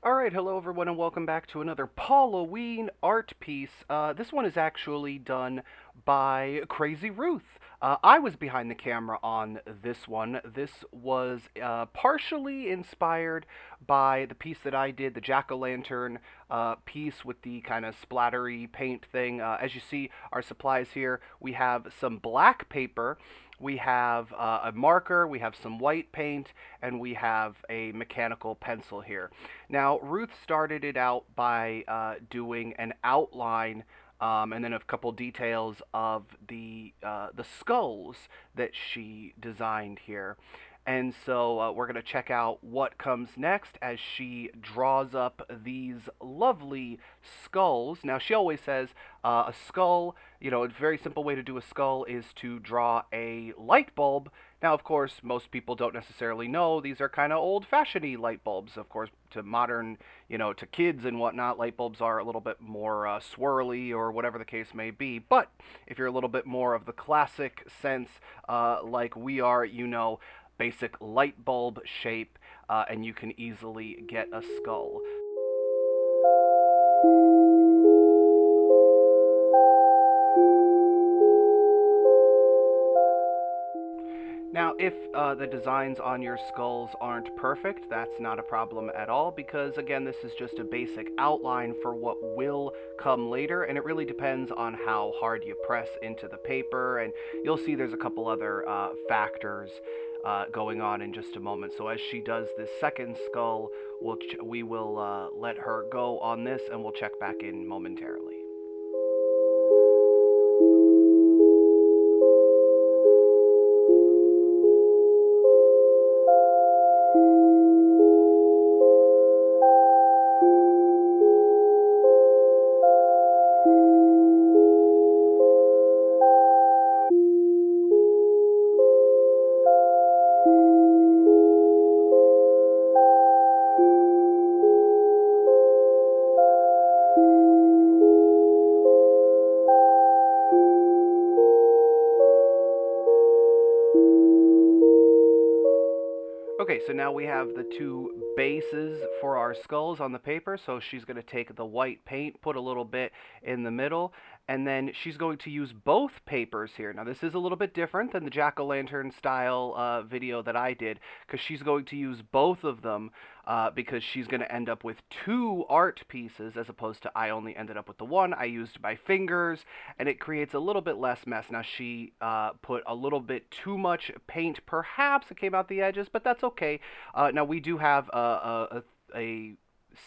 Alright, hello everyone and welcome back to another PAUL-O-WEEN art piece. This one is actually done by Crazy Ruth. I was behind the camera on this one. This was partially inspired by the piece that I did, the jack-o'-lantern piece with the kind of splattery paint thing. As you see, our supplies here, we have some black paper, we have a marker, we have some white paint, and we have a mechanical pencil here. Now, Ruth started it out by doing an outline and then a couple details of the skulls that she designed here. And so we're going to check out what comes next as she draws up these lovely skulls. Now, she always says a skull, a very simple way to do a skull is to draw a light bulb. Now, of course, most people don't necessarily know these are kind of old-fashioned light bulbs. Of course, to modern, to kids and whatnot, light bulbs are a little bit more swirly or whatever the case may be. But if you're a little bit more of the classic sense, like we are, basic light bulb shape, and you can easily get a skull. Now, if the designs on your skulls aren't perfect, that's not a problem at all because, again, this is just a basic outline for what will come later, and it really depends on how hard you press into the paper, and you'll see there's a couple other factors going on in just a moment. So as she does this second skull, we will let her go on this, and we'll check back in momentarily. Okay, so now we have the two bases for our skulls on the paper. So she's going to take the white paint, put a little bit in the middle, and then she's going to use both papers here. Now, this is a little bit different than the jack-o'-lantern style video that I did, because she's going to use both of them because she's going to end up with two art pieces as opposed to I only ended up with the one. I used my fingers, and it creates a little bit less mess. Now, she put a little bit too much paint, perhaps it came out the edges, but that's okay. Now, we do have a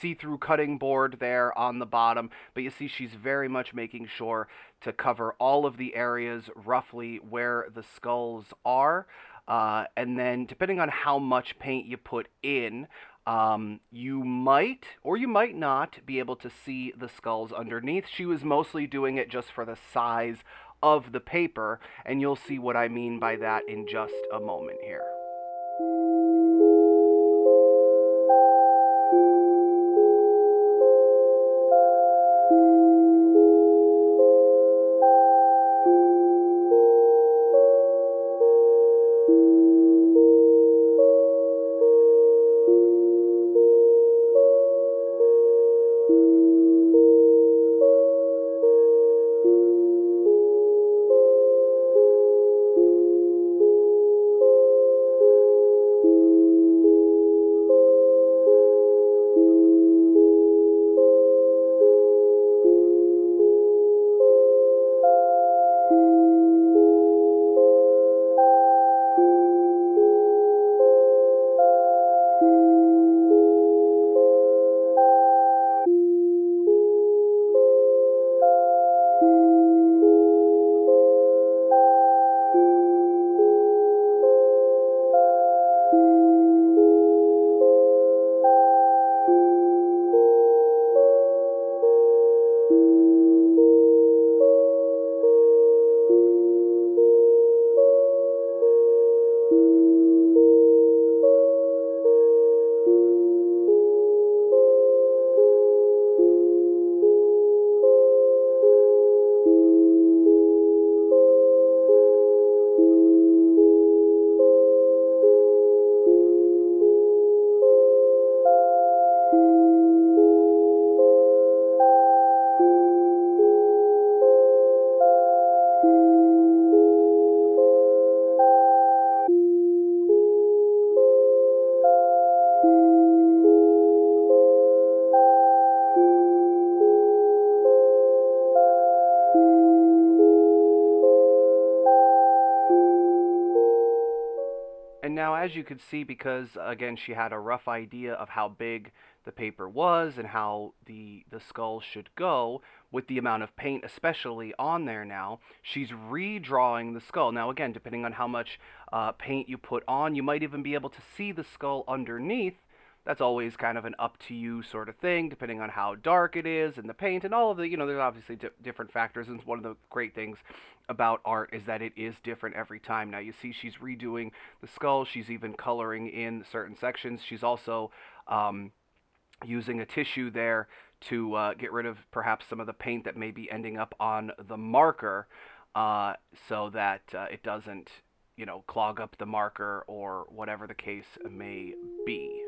see-through cutting board there on the bottom, but you see she's very much making sure to cover all of the areas roughly where the skulls are. And then depending on how much paint you put in, you might or you might not be able to see the skulls underneath. She was mostly doing it just for the size of the paper, and you'll see what I mean by that in just a moment here. as you could see, because again, she had a rough idea of how big the paper was and how the skull should go with the amount of paint especially on there now, she's redrawing the skull. Now again, depending on how much paint you put on, you might even be able to see the skull underneath. That's always kind of an up to you sort of thing, depending on how dark it is and the paint and all of the, there's obviously different factors. And one of the great things about art is that it is different every time. Now you see she's redoing the skull. She's even coloring in certain sections. She's also using a tissue there to get rid of perhaps some of the paint that may be ending up on the marker, so that it doesn't, clog up the marker or whatever the case may be.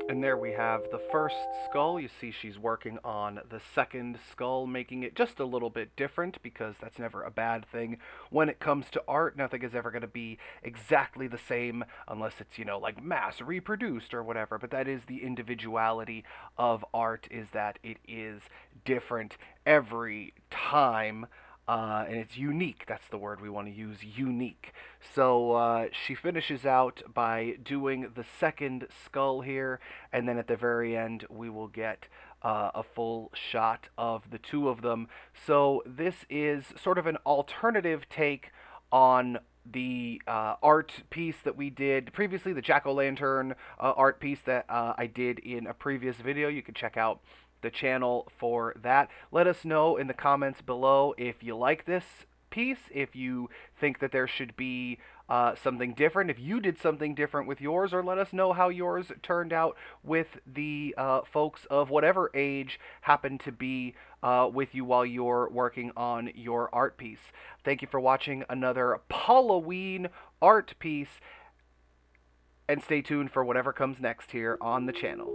And there we have the first skull. You see she's working on the second skull, making it just a little bit different, because that's never a bad thing when it comes to art. Nothing is ever going to be exactly the same unless it's, like mass reproduced or whatever. But that is the individuality of art, is that it is different every time. And it's unique. That's the word we want to use, unique. So she finishes out by doing the second skull here, and then at the very end we will get a full shot of the two of them. So this is sort of an alternative take on the art piece that we did previously, the jack-o'-lantern art piece that I did in a previous video. You can check out the channel for that. Let us know in the comments below if you like this piece, if you think that there should be something different, if you did something different with yours, or let us know how yours turned out with the folks of whatever age happen to be with you while you're working on your art piece. Thank you for watching another PAUL-O-WEEN art piece, and stay tuned for whatever comes next here on the channel.